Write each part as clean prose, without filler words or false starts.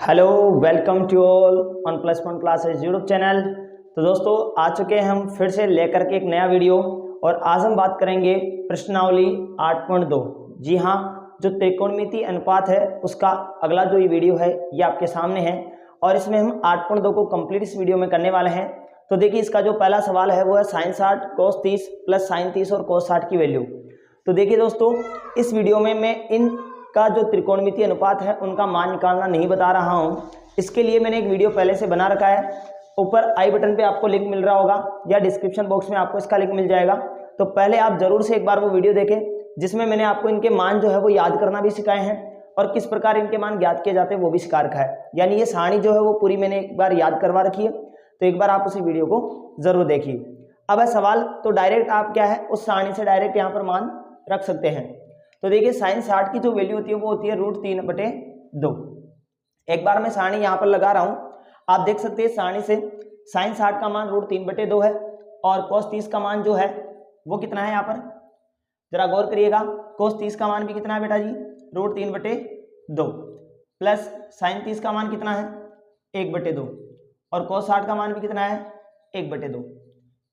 Hello, welcome to all on plus one classes YouTube channel. तो दोस्तों आ चुके हैं हम फिर से लेकर के एक नया वीडियो और आज हम बात करेंगे प्रश्नावली 8.2। जी हाँ, जो त्रिकोणमितीय अनुपात है उसका अगला जो ये वीडियो है ये आपके सामने है और इसमें हम 8.2 को कंप्लीट इस वीडियो में करने वाले हैं। तो देखिए इसका जो पहला सवाल है वो है साइन 60 कोस 30 प्लस साइन 30 और कोस 60 की वैल्यू। तो देखिए दोस्तों, इस वीडियो में मैं इन का जो त्रिकोणमितीय अनुपात है उनका मान निकालना नहीं बता रहा हूं। इसके लिए मैंने एक वीडियो पहले से बना रखा है, ऊपर आई बटन पे आपको लिंक मिल रहा होगा या डिस्क्रिप्शन बॉक्स में आपको इसका लिंक मिल जाएगा। तो पहले आप जरूर से एक बार वो वीडियो देखें जिसमें मैंने आपको इनके मान जो है वो याद करना भी सिखाए हैं और किस प्रकार इनके मान ज्ञात किए जाते हैं वो भी सिखा रखा है। यानी ये सारणी जो है वो पूरी मैंने एक बार याद करवा रखी है, तो एक बार आप उसी वीडियो को जरूर देखिए। अब है सवाल, तो डायरेक्ट आप क्या है उस सारणी से डायरेक्ट यहाँ पर मान रख सकते हैं। तो देखिए साइन 60 की जो वैल्यू होती है वो होती है √3/2। एक बार मैं सारणी यहाँ पर लगा रहा हूँ, आप देख सकते हैं सारणी से साइन 60 का मान √3/2 है और कोस 30 का मान जो है वो कितना है, यहाँ पर जरा गौर करिएगा। कोस 30 का मान भी कितना है बेटा जी, √3/2 प्लस साइन 30 का मान कितना है 1/2 और कोस 60 का मान भी कितना है 1/2।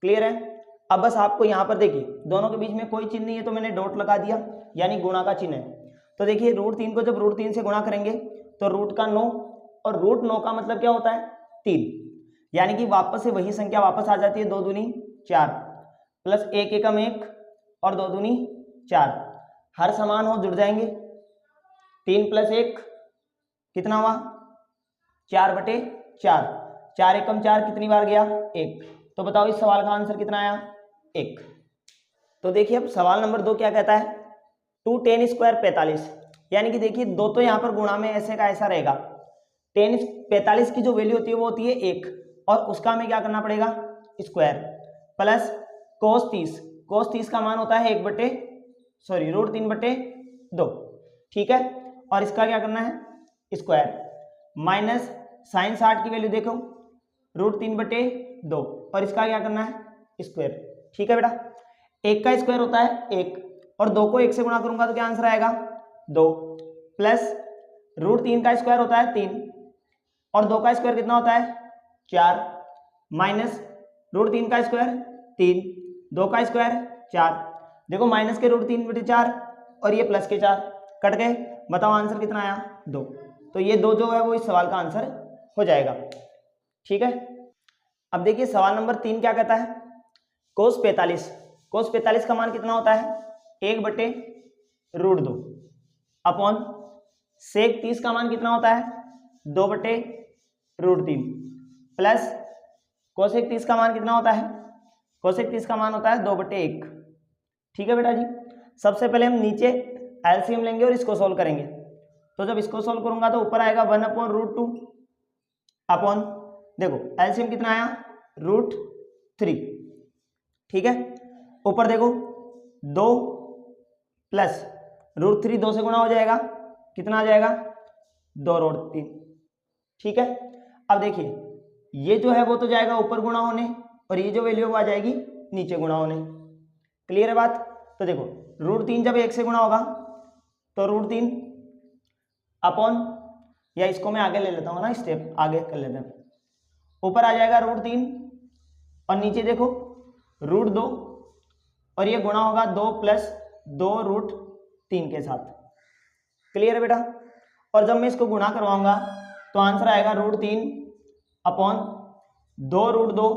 क्लियर है। अब बस आपको यहाँ पर देखिए दोनों के बीच में कोई चिन्ह नहीं है तो मैंने डॉट लगा दिया, यानी गुणा का चिन्ह है। तो देखिए √3 को जब √3 से गुणा करेंगे तो रूट का 9 और √9 का मतलब क्या होता है 3, यानी कि वापस से वही संख्या वापस आ जाती है 2 दूनी 4 प्लस 1 एकम 1 और 2 दूनी 4, हर समान हो जुड़ जाएंगे। 3 + 1 कितना हुआ 4/4, 4 एकम 4 कितनी बार गया 1। तो बताओ इस सवाल का आंसर कितना आया 1। तो देखिए अब सवाल नंबर 2 क्या कहता है 2tan² 45, यानी कि देखिए दो तो यहाँ पर गुणा में ऐसे का ऐसा रहेगा। tan 45 की जो वैल्यू होती है वो होती है 1 और उसका हमें क्या करना पड़ेगा स्क्वायर प्लस कोस 30 का मान होता है √3/2, ठीक है। और इसका क्या करना है स्क्वायर माइनस साइन 60 की वैल्यू देखो √3/2 और इसका क्या करना है स्क्वायर, ठीक है बेटा। 1 का स्क्वायर होता है 1 और 2 को 1 से गुणा करूंगा तो क्या आंसर आएगा 2 प्लस √3 का स्क्वायर होता है 3 और 2 का स्क्वायर कितना होता है 4 माइनस √3 का स्क्वायर 3, 2 का स्क्वायर 4। देखो माइनस के √3/4 और ये प्लस के 4 कट गए। बताओ आंसर कितना आया 2। तो ये 2 जो है वो इस सवाल का आंसर हो जाएगा, ठीक है। अब देखिए सवाल नंबर 3 क्या कहता है कोस 45 का मान कितना होता है 1/√2 अपॉन सेक 30 का मान कितना होता है 2/√3 प्लस कोसेक 30 का मान कितना होता है, कोसेक 30 का मान होता है 2/1, ठीक है बेटा जी। सबसे पहले हम नीचे एलसीएम लेंगे और इसको सोल्व करेंगे। तो जब इसको सोल्व करूंगा तो ऊपर आएगा 1/√2 अपॉन देखो एलसीएम कितना आया √3, ठीक है। ऊपर देखो 2 प्लस √3 2 से गुणा हो जाएगा कितना आ जाएगा 2√3, ठीक है। अब देखिए ये जो है वो तो जाएगा ऊपर गुणा होने और ये जो वैल्यू वो आ जाएगी नीचे गुणा होने। क्लियर है बात। तो देखो √3 जब 1 से गुणा होगा तो √3 अपॉन, या इसको मैं आगे ले लेता हूँ ना, स्टेप आगे कर लेते हैं। ऊपर आ जाएगा √3 और नीचे देखो √2 और ये गुणा होगा 2 + 2√3 के साथ। क्लियर है बेटा। और जब मैं इसको गुणा करवाऊंगा तो आंसर आएगा √3 अपॉन 2√2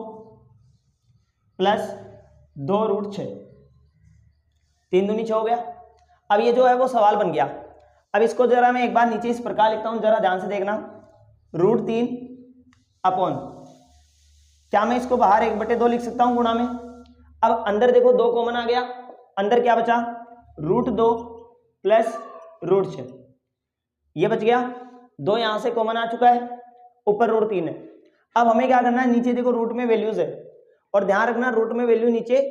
प्लस 2√6, 3 दूनी 6 हो गया। अब ये जो है वो सवाल बन गया। अब इसको जरा मैं एक बार नीचे इस प्रकार लिखता हूं, जरा ध्यान से देखना। √3 अपॉन, क्या मैं इसको बाहर 1/2 लिख सकता हूं गुणा में। अब अंदर देखो 2 कॉमन आ गया, अंदर क्या बचा √2 प्लस √6, ये बच गया। 2 यहां से कॉमन आ चुका है, ऊपर √3 है। अब हमें क्या करना है, नीचे देखो रूट में वैल्यूज है और ध्यान रखना रूट में वैल्यू नीचे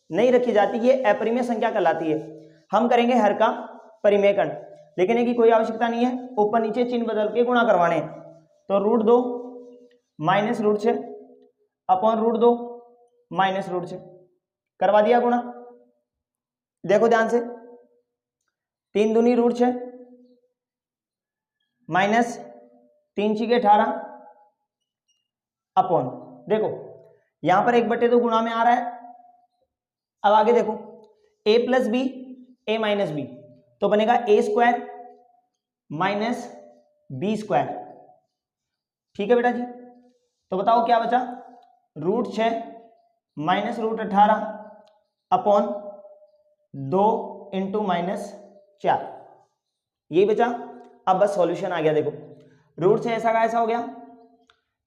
नहीं रखी जाती, ये अपरिमेय संख्या कहलाती है। हम करेंगे हर का परिमेयकरण, लेकिन की कोई आवश्यकता नहीं है, ऊपर नीचे चिन्ह बदल के गुणा करवाने। तो √2 माइनस √6 अपॉन √2 माइनस √6 करवा दिया गुणा। देखो ध्यान से 3 दूनी √6 माइनस 3 छीके 18 अपॉन, देखो यहां पर 1/2 गुणा में आ रहा है। अब आगे देखो a plus B a minus B, तो बनेगा a square minus B square. ठीक है बेटा जी, तो बताओ क्या बचा, √6 माइनस √18 अपॉन 2 इंटू -4, यही बचा। अब बस सॉल्यूशन आ गया। देखो √6 ऐसा का ऐसा हो गया,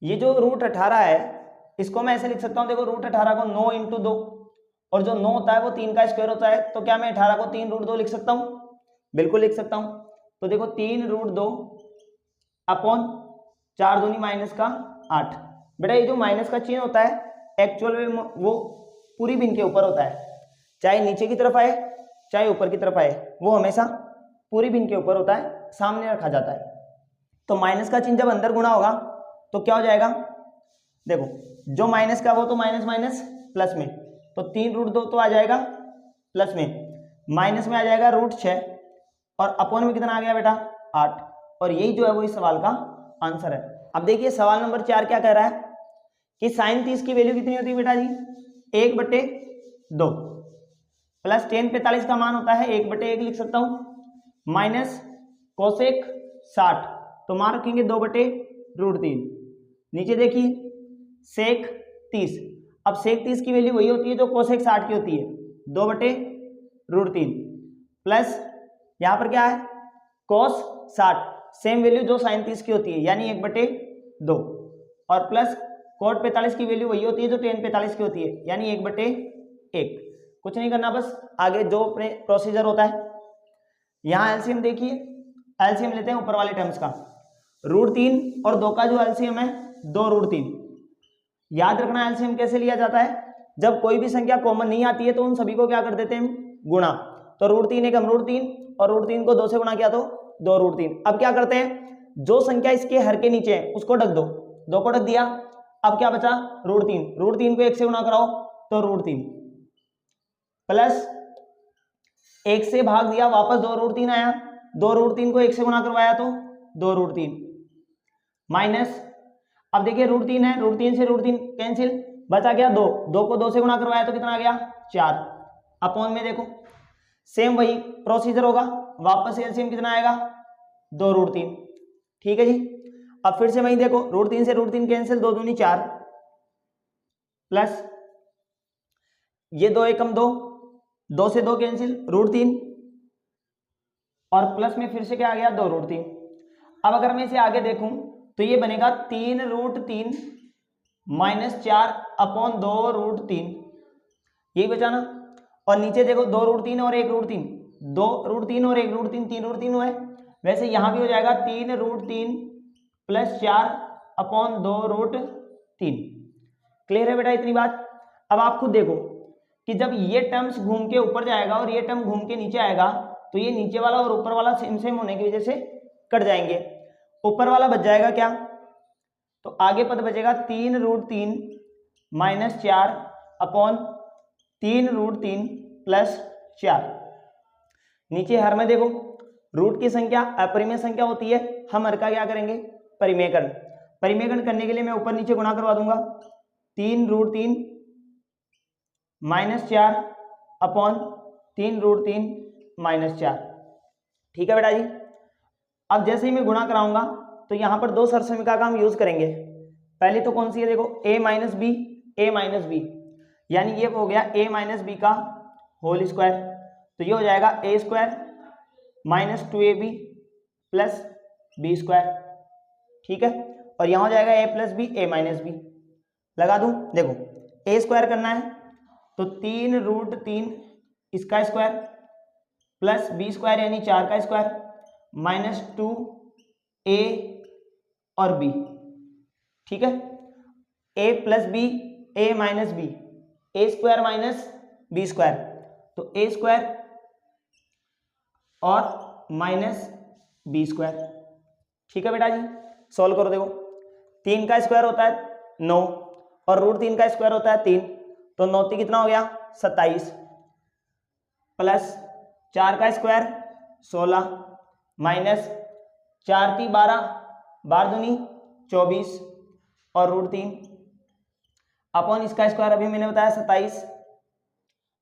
ये जो √18 है इसको मैं ऐसे लिख सकता हूँ, देखो √18 को 9 इंटू 2, और जो 9 होता है वो 3 का स्क्वायर होता है, तो क्या मैं 18 को 3 √2 लिख सकता हूँ? बिल्कुल लिख सकता हूँ। तो देखो 3 √2 अपॉन 4 दूनी -8। बेटा ये जो माइनस का चिन्ह होता है एक्चुअल में वो पूरी भिन्न के ऊपर होता है, चाहे नीचे की तरफ आए चाहे ऊपर की तरफ आए, वो हमेशा पूरी भिन्न के ऊपर होता है, सामने रखा जाता है। तो माइनस का चिन्ह जब अंदर गुणा होगा तो क्या हो जाएगा, देखो जो माइनस का वो तो माइनस माइनस प्लस में, तो 3 √2 तो आ जाएगा प्लस में, माइनस में आ जाएगा √6 और अपॉन में कितना आ गया बेटा 8, और यही जो है वो इस सवाल का आंसर है। अब देखिए सवाल नंबर 4 क्या कह रहा है कि sin 30 की वैल्यू कितनी होती है बेटा जी, 1/2 प्लस tan 45 का मान होता है 1/1 लिख सकता हूं, माइनस कोसेक 60, तो मान रखेंगे 2/√3। नीचे देखिए सेक 30, अब सेक 30 की वैल्यू वही होती है जो कोसेक 60 की होती है, 2/√3 प्लस यहां पर क्या है कोस 60, सेम वैल्यू जो sin 30 की होती है यानी 1/2, और प्लस कोट 45 की वैल्यू वही होती है जो tan 45 की होती है यानी 1/1। कुछ नहीं करना, बस आगे जो प्रोसीजर होता है। यहाँ एलसीएम देखिए, एलसीएम लेते हैं ऊपर वाले टर्म्स का, √3 और 2 का जो एलसीएम है 2√3। याद रखना एलसीएम कैसे लिया जाता है, जब कोई भी संख्या कॉमन नहीं आती है तो उन सभी को क्या कर देते हैं गुणा, तो √3 एक हम √3 और √3 को 2 से गुणा किया तो 2√3। अब क्या करते हैं, जो संख्या इसके हर के नीचे है उसको ढक दो, 2 को ढक दिया, अब क्या बचा √3, √3 को 1 से गुणा कराओ तो √3 प्लस 1 से भाग दिया वापस 2√3 आया, 2√3 को 1 से गुणा करवाया तो 2√3 माइनस, अब देखिए √3 है, √3 से √3 कैंसिल, बचा क्या 2, 2 को 2 से गुणा करवाया तो कितना आ गया 4, अपॉन में देखो सेम वही प्रोसीजर होगा, वापस एलसीएम कितना आएगा 2√3। ठीक है जी, अब फिर से वही देखो √3 से √3 कैंसिल, 2 दूनी 4 प्लस ये 2 एकम 2, 2 से 2 कैंसिल √3 और प्लस में फिर से क्या आ गया 2√3। अब अगर मैं इसे आगे देखूं तो ये बनेगा 3√3 -4 अपॉन 2√3, यही बचा ना, और नीचे देखो 2√3 और 1√3, 2√3 और 1√3 3√3 हुआ है, वैसे यहां भी हो जाएगा 3√3 + 4 अपॉन 2√3। क्लियर है बेटा इतनी बात। अब आप खुद देखो कि जब ये टर्म्स घूम के ऊपर जाएगा और ये टर्म घूम के नीचे आएगा तो ये नीचे वाला और ऊपर वाला सेम सेम होने की वजह से कट जाएंगे, ऊपर वाला बच जाएगा क्या, तो आगे पद बचेगा 3√3 -4 अपॉन 3√3 + 4। नीचे हर में देखो रूट की संख्या अपरिमेय संख्या होती है, हम हर का क्या करेंगे परिमेयकरण, परिमेयकरण करने के लिए मैं ऊपर नीचे गुणा करवा दूंगा, 3√3 -4 अपॉन 3√3 -4। ठीक है बेटा जी। अब जैसे ही मैं गुणा कराऊंगा तो यहां पर 2 सरसमीका का हम यूज करेंगे। पहली तो कौन सी है, देखो a - b, यानी ये हो गया a - b का होल स्क्वायर, तो ये हो जाएगा a² - 2ab + b²। ठीक है, और यहां हो जाएगा a + b a - b, लगा दूं, देखो a² करना है तो 3√3 इसका स्क्वायर प्लस b² यानी 4 का स्क्वायर -2a और b। ठीक है, a + b a - b, a² - b², तो a² और -b²। ठीक है बेटा जी, सॉल्व करो, देखो 3 का स्क्वायर होता है 9 और √3 का स्क्वायर होता है 3, तो 9 कितना हो गया 27 प्लस 4 का स्क्वायर 16 माइनस 4 × 12 बार दूनी 24 और √3 अपॉन इसका स्क्वायर अभी मैंने बताया 27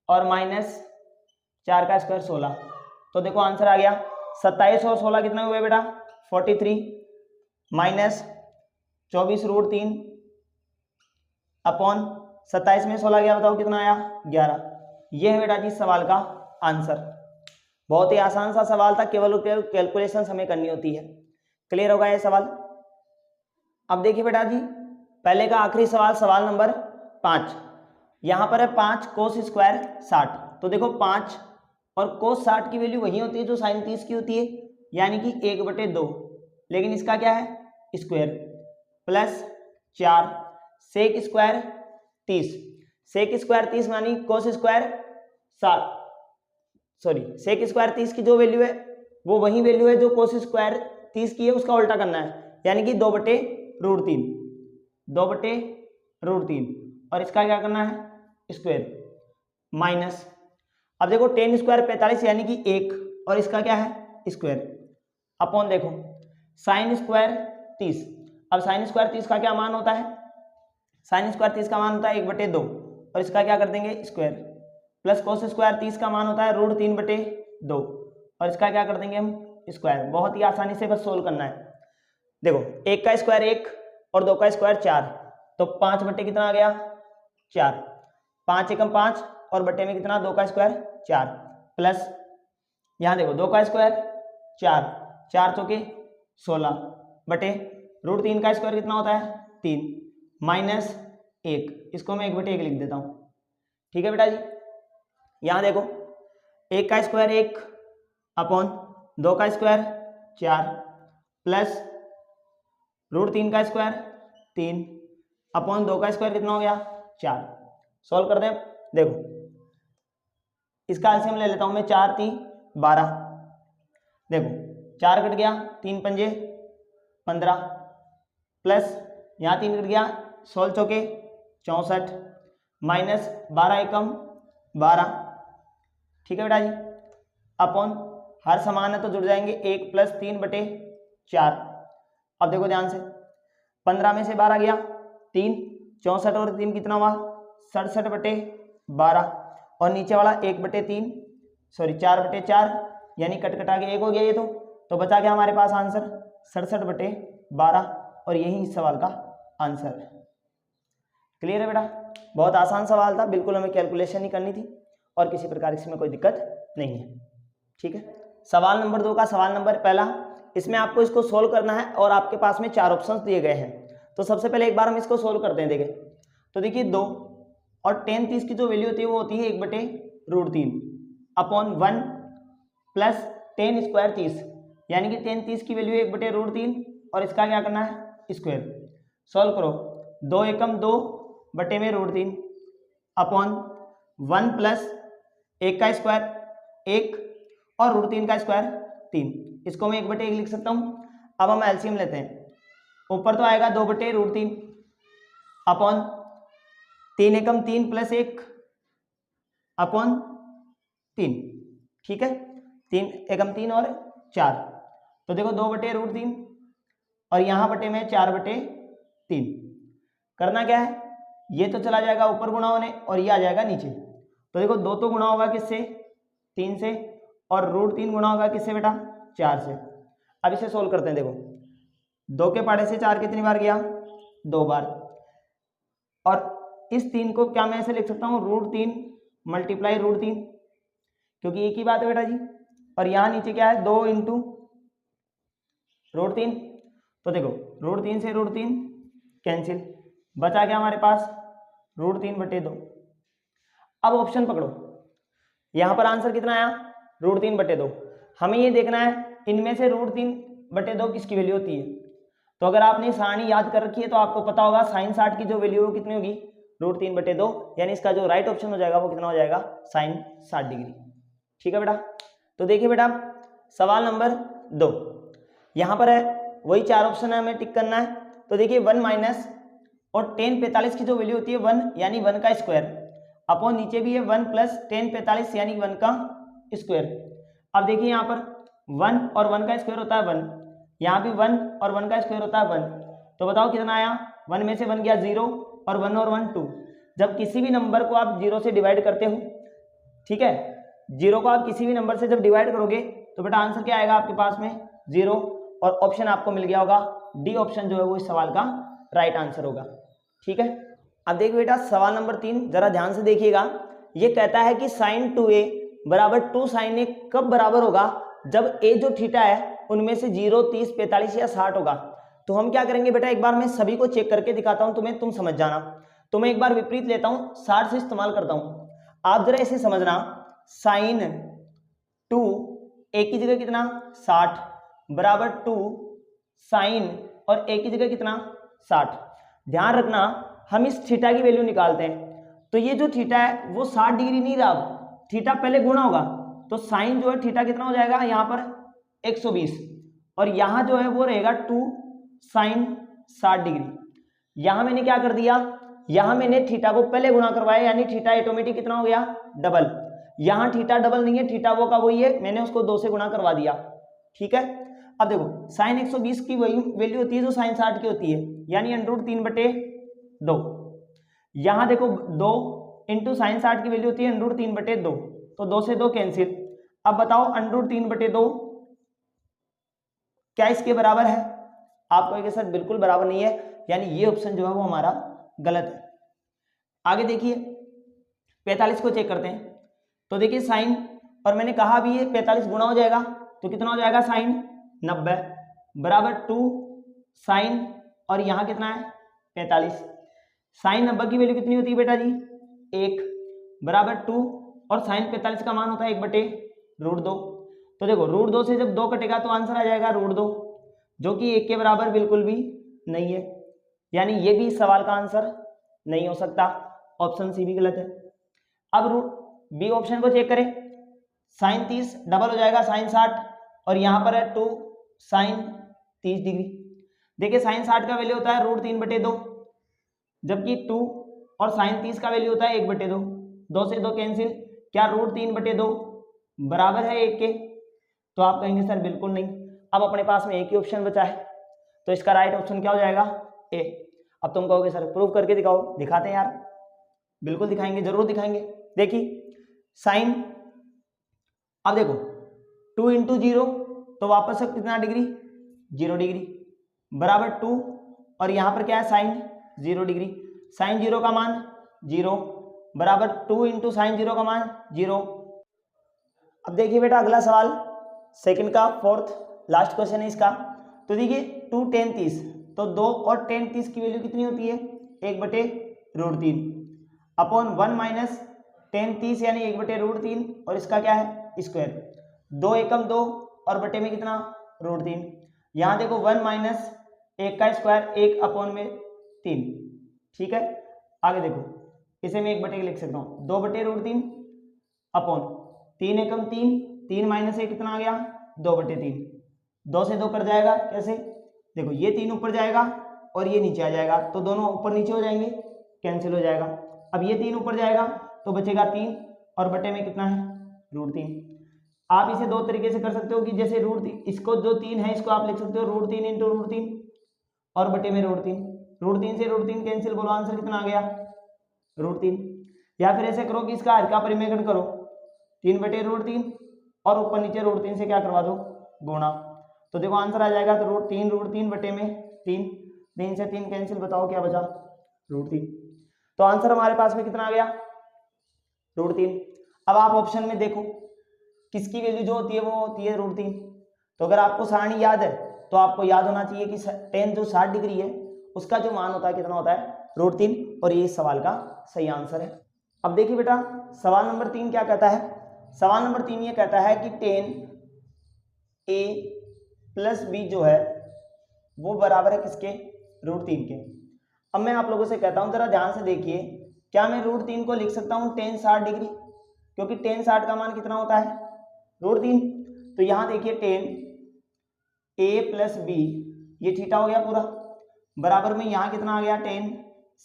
और माइनस 4 का स्क्वायर 16। तो देखो आंसर आ गया 27 और 16 कितना हुए बेटा 43 माइनस 24 √3 अपॉन 27 में 16 गया, बताओ कितना आया 11। यह है बेटा जी सवाल का आंसर। बहुत ही आसान सा सवाल था, केवल कैलकुलेशन हमें करनी होती है। क्लियर होगा ये सवाल। अब देखिए बेटा जी पहले का आखिरी सवाल, सवाल नंबर 5। यहाँ पर है 5 कोस स्क्वायर 60। तो देखो 5 और कोस 60 की वैल्यू वही होती है जो साइन 30 की होती है, यानी कि 1/2, लेकिन इसका क्या है square, plus 4 sec square 30। Sec square 30 मानी cos square 60, sorry sec square 30 की जो वैल्यू है वो वही वैल्यू है जो कोस स्क्वायर 30 की है, उसका उल्टा करना है, यानी कि 2/√3 2/√3 और इसका क्या करना है स्क्वायर माइनस। अब देखो tan स्क्वायर 45 यानी कि 1 और इसका क्या है स्क्वायर अपॉन देखो साइन स्क्वायर 30। अब साइन स्क्वायर 30 का क्या मान होता है, साइन स्क्वायर 30 का मान होता है 1/2 और इसका क्या कर देंगे स्क्वायर, प्लस कोस स्क्वायर 30 का मान होता है √3/2 और इसका क्या कर देंगे हम स्क्वायर। बहुत ही आसानी से बस सोल्व करना है। देखो 1 का स्क्वायर 1 और 2 का स्क्वायर 4, तो 5 बटे कितना आ गया 4, 5 एकम 5 और बटे में कितना 2 का स्क्वायर 4, प्लस यहाँ देखो 2 का स्क्वायर 4, 4 चौके 16 बटे √3 का स्क्वायर कितना होता है 3 माइनस 1, इसको मैं 1/1 लिख देता हूँ। ठीक है बेटा जी। यहाँ देखो 1 का स्क्वायर 1 अपॉन 2 का स्क्वायर 4 प्लस √3 का स्क्वायर 3 अपॉन 2 का स्क्वायर कितना हो गया 4। सॉल्व कर दें। देखो इसका एलसीएम ले लेता हूं मैं, 4 3 12, देखो 4 कट गया 3 पंजे 15 प्लस यहाँ 3 कट गया 16 चौके 64 माइनस 12 एकम 12। ठीक है बेटा जी। अपॉन हर समान है तो जुड़ जाएंगे 1 प्लस 3/4। अब देखो ध्यान से 15 में से 12 गया 3, 64 और 3 कितना हुआ 67/12 और नीचे वाला 1/3 सॉरी 4/4 यानी कट कटा के 1 हो गया ये तो बचा गया हमारे पास आंसर 67/12 और यही इस सवाल का आंसर है। क्लियर है बेटा। बहुत आसान सवाल था, बिल्कुल हमें कैलकुलेशन ही करनी थी और किसी प्रकार इसमें कोई दिक्कत नहीं है। ठीक है। सवाल नंबर 2 का सवाल नंबर पहला, इसमें आपको इसको सोल्व करना है और आपके पास में 4 ऑप्शंस दिए गए हैं। तो सबसे पहले एक बार हम इसको सोल्व करते हैं। देखिए तो देखिए 2 और tan 30 की जो वैल्यू होती है वो होती है 1/√3 अपॉन 1 प्लस tan स्क्वायर 30 यानी कि tan 30 की वैल्यू है 1/√3 और इसका क्या करना है स्क्वायर। सॉल्व करो 2 एकम 2 बटे में √3 अपॉन 1 प्लस 1 का स्क्वायर 1 और √3 का स्क्वायर 3, इसको मैं 1/1 लिख सकता हूँ। अब हम एलसीएम लेते हैं। ऊपर तो आएगा 2/√3 अपॉन 3 एकम 3 प्लस 1 अपॉन 3। ठीक है, 3 एकम 3 और 4, तो देखो 2/√3 और यहाँ बटे में 4/3। करना क्या है, ये तो चला जाएगा ऊपर गुणा होने और ये आ जाएगा नीचे। तो देखो 2 तो गुणा होगा किससे 3 से और √3 गुणा होगा किससे बेटा 4 से। अब इसे सोल्व करते हैं। देखो 2 के पहाड़े से 4 कितनी बार गया 2 बार और इस 3 को क्या मैं ऐसे लिख सकता हूँ √3 मल्टीप्लाई √3 क्योंकि एक ही बात है बेटा जी। और यहाँ नीचे क्या है 2 इंटू √3, तो देखो √3 से √3 कैंसिल, बचा क्या हमारे पास √3/2। अब ऑप्शन पकड़ो, यहाँ पर आंसर कितना आया √3/2। हमें ये देखना है इनमें से √3/2 किसकी वैल्यू होती है। तो अगर आपने सारणी याद कर रखी है तो आपको पता होगा साइन 60 की जो वैल्यू है वो कितनी होगी √3/2, यानी इसका जो राइट ऑप्शन हो जाएगा वो कितना हो जाएगा साइन 60 डिग्री। ठीक है बेटा। तो देखिए बेटा सवाल नंबर 2, यहाँ पर है वही 4 ऑप्शन है, हमें टिक करना है। तो देखिए 1 माइनस और tan 45 की जो वैल्यू होती है 1 यानी 1 का स्क्वायर अपॉन नीचे भी है 1 प्लस tan 45 यानी 1 का स्क्वायर। अब देखिए यहाँ पर 1 और 1 का स्क्वायर होता है 1, यहाँ भी 1 और 1 का स्क्वायर होता है 1, तो बताओ कितना आया, 1 में से 1 गया 0 और 1 और 1 2। जब किसी भी नंबर को आप 0 से डिवाइड करते हो, ठीक है, 0 को आप किसी भी नंबर से जब डिवाइड करोगे तो बेटा आंसर क्या आएगा आपके पास में 0, और ऑप्शन आपको मिल गया होगा डी ऑप्शन जो है वो इस सवाल का राइट आंसर होगा। ठीक है, अब देखिए बेटा सवाल नंबर 3 जरा ध्यान से देखिएगा। ये कहता है कि sin 2a बराबर 2 sin a कब बराबर होगा, जब a जो थीटा है उनमें से 0, 30, 45 या 60 होगा। तो हम क्या करेंगे बेटा, एक बार मैं सभी को चेक करके दिखाता हूं तुम्हें, तुम समझ जाना। तो मैं एक बार विपरीत लेता हूं, 60 से इस्तेमाल करता हूं। आप जरा ऐसे समझना, sin 2 a की जगह कितना 60 बराबर 2 sin और a की जगह कितना 60। ध्यान रखना हम इस थीटा की वैल्यू निकालते हैं, तो ये जो थीटा है वो 60 डिग्री नहीं रहा, थीटा पहले गुणा होगा, तो साइन जो है थीटा कितना हो जाएगा यहाँ पर 120, और यहाँ जो है वो रहेगा 2 साइन 60 डिग्री। यहाँ मैंने क्या कर दिया, यहाँ मैंने थीटा को पहले गुणा करवाया, यानी थीटा ऑटोमेटिक कितना हो गया डबल। यहाँ थीटा डबल नहीं है, थीटा वो का वही है, मैंने उसको 2 से गुणा करवा दिया। ठीक है, अब देखो साइन 120 की वही वैल्यू होती है जो साइन 60 की होती है, यानी √3/2। यहाँ देखो 2 इंटू साइन 60 की वैल्यू होती है √3/2, तो 2 से 2 कैंसिल। अब बताओ √3/2 क्या इसके बराबर है? आप कहोगे सर बिल्कुल बराबर नहीं है, यानी ये ऑप्शन जो है वो हमारा गलत है। आगे देखिए 45 को चेक करते हैं, तो देखिए साइन, और मैंने कहा भी ये 45 गुणा हो जाएगा तो कितना हो जाएगा साइन 90 बराबर 2 साइन, और यहाँ कितना है 45। साइन 90 की वैल्यू कितनी होती है बेटा जी 1 बराबर 2, और साइन 45 का मान होता है 1/√2। तो देखो √2 से जब 2 कटेगा तो आंसर आ जाएगा √2, जो कि 1 के बराबर बिल्कुल भी नहीं है, यानी ये भी इस सवाल का आंसर नहीं हो सकता, ऑप्शन सी भी गलत है। अब बी ऑप्शन को चेक करें, साइन 30 डबल हो जाएगा साइन 60, और यहाँ पर है 2 साइन 30 डिग्री। देखिए साइन 60 का वैल्यू होता है √3/2, जबकि 2 और साइन 30 का वैल्यू होता है 1/2, 2 से 2 कैंसिल, क्या √3/2 बराबर है 1 के? तो आप कहेंगे सर बिल्कुल नहीं। अब अपने पास में एक ही ऑप्शन बचा है, तो इसका राइट ऑप्शन क्या हो जाएगा ए। अब तुम कहोगे सर प्रूव करके दिखाओ, दिखाते हैं यार, बिल्कुल दिखाएंगे, जरूर दिखाएंगे। देखिए साइन, अब देखो 2 इंटू 0 तो वापस से कितना डिग्री 0 डिग्री बराबर 2, और यहाँ पर क्या है साइन 0 डिग्री, साइन 0 का मान 0 बराबर 2 इंटू साइन 0 का मान 0। अब देखिए बेटा अगला सवाल, सेकंड का फोर्थ लास्ट क्वेश्चन है इसका। तो देखिए 2 tan 30, तो 2 और tan 30 की वैल्यू कितनी होती है 1/√3 अपॉन 1 माइनस tan 30 यानी 1/√3, और इसका क्या है स्क्वायर, 2 एकम 2 और बटे में कितना √3। यहाँ देखो 1 माइनस 1 का स्क्वायर 1 अपॉन में 3। ठीक है, आगे देखो इसे मैं 1 बटे लिख सकता हूँ 2/√3 अपॉन 3 एकम 3, 3 माइनस 1 कितना आ गया 2/3, 2 से 2 कट जाएगा, कैसे देखो ये 3 ऊपर जाएगा और ये नीचे आ जाएगा, तो दोनों ऊपर नीचे हो जाएंगे, कैंसिल हो जाएगा। अब ये 3 ऊपर जाएगा तो बचेगा 3, और बटे में कितना है √3। आप इसे दो तरीके से कर सकते हो कि जैसे √3, इसको जो 3 है इसको आप लिख सकते हो √3 इंटू √3 और बटे में √3, √3 से √3 कैंसिल, बोलो आंसर कितना आ गया √3। या फिर ऐसे करो कि इसका हर का परिमेय करो 3/√3 और ऊपर नीचे √3 से क्या करवा दो गुणा, तो देखो आंसर आ जाएगा तो √3 बटे में 3, 3 से 3 कैंसिल, बताओ क्या बचा √3। तो आंसर हमारे पास में कितना आ गया √3। अब आप ऑप्शन में देखो किसकी वैल्यू जो होती है वो होती है √3। तो अगर आपको सारणी याद है तो आपको याद होना चाहिए कि tan जो 60 डिग्री है उसका जो मान होता है कितना होता है √3, और ये इस सवाल का सही आंसर है। अब देखिए बेटा सवाल नंबर 3 क्या कहता है, सवाल नंबर 3 ये कहता है कि tan a प्लस b जो है वो बराबर है किसके √3 के। अब मैं आप लोगों से कहता हूं जरा ध्यान से देखिए, क्या मैं √3 को लिख सकता हूं tan 60 डिग्री, क्योंकि tan 60 का मान कितना होता है √3। तो यहां देखिए tan a प्लस b ये थीटा हो गया पूरा, बराबर में यहाँ कितना आ गया tan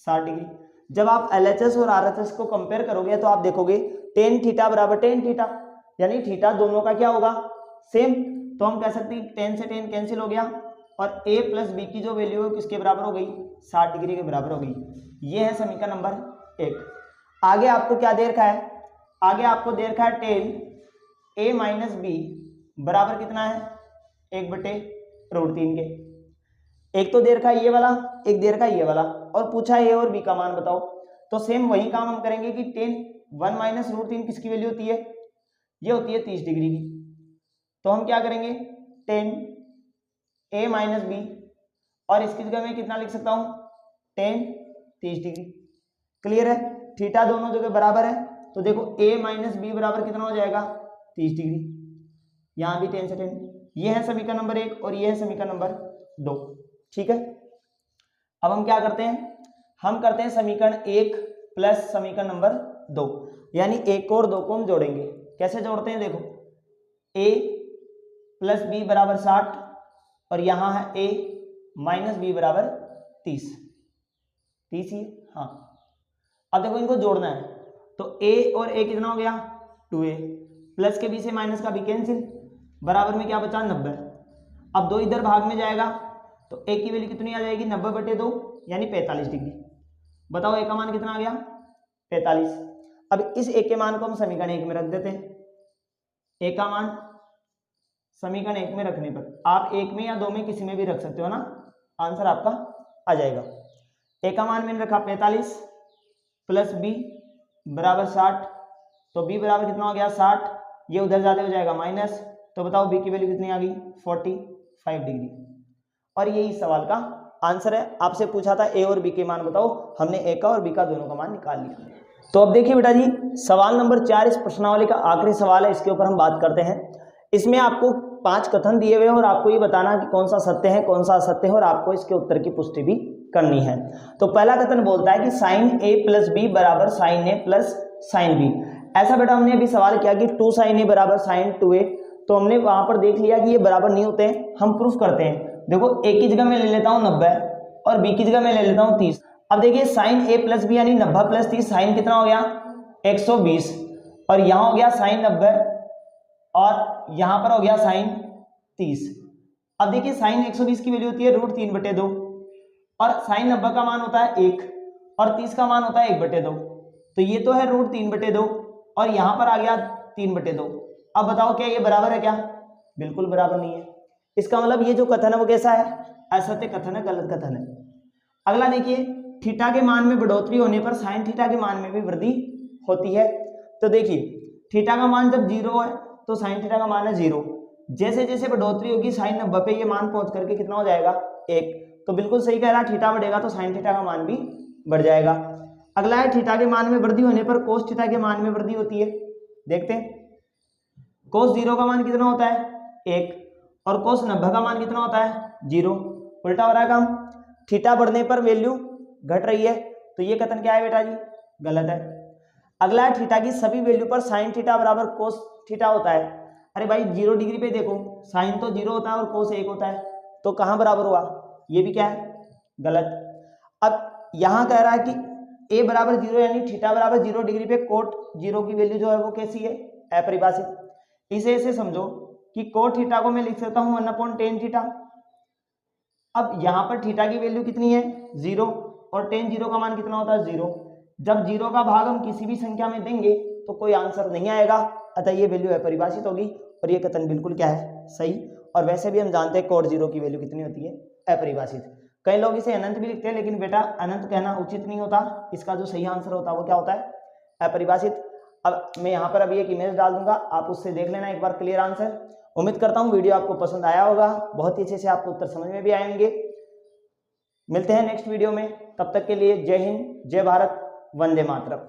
60 डिग्री। जब आप LHS और RHS को कंपेयर करोगे तो आप देखोगे tan थीटा बराबर tan थीटा, यानी थीटा दोनों का क्या होगा सेम। तो हम कह सकते हैं 10 से 10 कैंसिल हो गया और a प्लस बी की जो वैल्यू है किसके बराबर हो गई, 60 डिग्री के बराबर हो गई। ये है समीकरण नंबर 1। आगे आपको क्या दे रखा है, आगे आपको दे रखा है टेन a माइनस बी बराबर कितना है, 1/√3 के। एक तो दे रखा है ये वाला, एक दे रखा है ये वाला, और पूछा है a और b का मान बताओ। तो सेम वही काम हम करेंगे कि टेन 1 माइनस √3 किसकी वैल्यू होती है, ये होती है 30 डिग्री की। तो हम क्या करेंगे, टेन a माइनस बी, और इसकी जगह मैं कितना लिख सकता हूँ, टेन 30 डिग्री। क्लियर है, थीटा दोनों जगह बराबर है, तो देखो a माइनस बी बराबर कितना हो जाएगा, 30 डिग्री। यहाँ भी 10 से 10। ये है समीकरण नंबर 1 और ये है समीकरण नंबर 2। ठीक है, अब हम क्या करते हैं, हम करते हैं समीकरण 1 प्लस समीकरण नंबर 2, यानी 1 और 2 को हम जोड़ेंगे। कैसे जोड़ते हैं, देखो a प्लस बी बराबर 60 और यहाँ है a माइनस बी बराबर 30 ही। हाँ, अब देखो इनको जोड़ना है, तो a और a कितना हो गया, 2a, प्लस के b से माइनस का b कैंसिल, बराबर में क्या बचा, 90। अब 2 इधर भाग में जाएगा तो a की वैल्यू कितनी आ जाएगी, 90/2 यानी 45 डिग्री। बताओ a का मान कितना आ गया, 45। अब इस a के मान को हम समीकरण 1 में रख देते हैं। a का मान समीकरण 1 में रखने पर आप 1 में या 2 में किसी में भी रख सकते हो ना, आंसर आपका आ जाएगा। a का मान मैंने रखा 45 प्लस b बराबर 60, तो b बराबर कितना हो गया, 60, ये उधर ज्यादा हो जाएगा माइनस, तो बताओ b की वैल्यू कितनी आ गई, 45 डिग्री। और यही इस सवाल का आंसर है। आपसे पूछा था a और b के मान बताओ, हमने a का और b का दोनों का मान निकाल लिया। तो अब देखिए बेटा जी, सवाल नंबर 4 इस प्रश्नावली का आखिरी सवाल है, इसके ऊपर हम बात करते हैं। इसमें आपको 5 कथन दिए हुए हैं और आपको ये बताना कि कौन सा सत्य है कौन सा असत्य है, और आपको इसके उत्तर की पुष्टि भी करनी है। तो पहला कथन बोलता है कि साइन a प्लस बी बराबर sine a plus sine B. ऐसा बेटा हमने अभी सवाल किया कि 2 sin a बराबर साइन 2a, तो हमने वहां पर देख लिया कि ये बराबर नहीं होते हैं। हम प्रूफ करते हैं, देखो a की जगह मैं ले लेता हूँ 90 और b की जगह मैं ले लेता हूँ 30। अब देखिए साइन a प्लस बी यानी 90 प्लस 30, साइन कितना हो गया, 120, और यहाँ हो गया साइन 90 और यहाँ पर हो गया साइन 30। अब देखिए साइन 120 की वैल्यू होती है √3/2 और साइन 90 का मान होता है 1 और 30 का मान होता है 1/2। तो ये तो है √3/2 और यहाँ पर आ गया 3/2। अब बताओ क्या ये बराबर है क्या, बिल्कुल बराबर नहीं है। इसका मतलब ये जो कथन है वो कैसा है, असत्य कथन है, गलत कथन है। अगला देखिए, थीटा के मान में बढ़ोतरी होने पर साइन थीटा के मान में भी वृद्धि होती है। तो देखिए थीटा का मान जब 0 है तो साइन थीटा का मान है 0, जैसे जैसे बढ़ोतरी होगी साइन 90 पे ये मान पहुंच करके कितना हो जाएगा, 1। तो बिल्कुल सही कह रहा है, थीटा बढ़ेगा तो साइन थीटा का मान भी बढ़ जाएगा। अगला है, थीटा के मान में वृद्धि होने पर कोस थीटा के मान में वृद्धि होती है। देखते हैं, कोस 0 का मान कितना होता है, 1, और कोस 90 का मान कितना होता है, 0। उल्टा हो रहा है काम, थीटा बढ़ने पर वैल्यू घट रही है, तो ये कथन क्या है बेटा जी, गलत है। अगला है, थीटा की सभी वैल्यू पर साइन थीटा बराबर कोस थीटा होता है। अरे भाई 0 डिग्री पे देखो साइन तो 0 होता है और कोस 1 होता है, तो कहाँ बराबर हुआ, ये भी क्या है, गलत। अब यहाँ कह रहा है कि a बराबर 0 यानी थीटा बराबर 0 डिग्री पे कोट 0 की वैल्यू जो है वो कैसी है, अपरिभाषित। इसे ऐसे समझो कि कोट थीटा को मैं लिख सकता हूँ 1/tan थीटा। अब यहाँ पर थीटा की वैल्यू कितनी है, 0, और tan 0 का मान कितना होता है, 0। जब 0 का भाग हम किसी भी संख्या में देंगे तो कोई आंसर नहीं आएगा, अतः ये वैल्यू अपरिभाषित होगी और ये कथन बिल्कुल क्या है, सही। और वैसे भी हम जानते हैं कोट 0 की वैल्यू कितनी होती है, अपरिभाषित। कई लोग इसे अनंत भी लिखते हैं, लेकिन बेटा अनंत कहना उचित नहीं होता, इसका जो सही आंसर होता है वो क्या होता है, अपरिभाषित। अब मैं यहाँ पर अभी एक इमेज डाल दूंगा, आप उससे देख लेना एक बार क्लियर आंसर। उम्मीद करता हूँ वीडियो आपको पसंद आया होगा, बहुत ही अच्छे से आपको उत्तर समझ में भी आएंगे। मिलते हैं नेक्स्ट वीडियो में, तब तक के लिए जय हिंद, जय भारत, वंदे मातरम।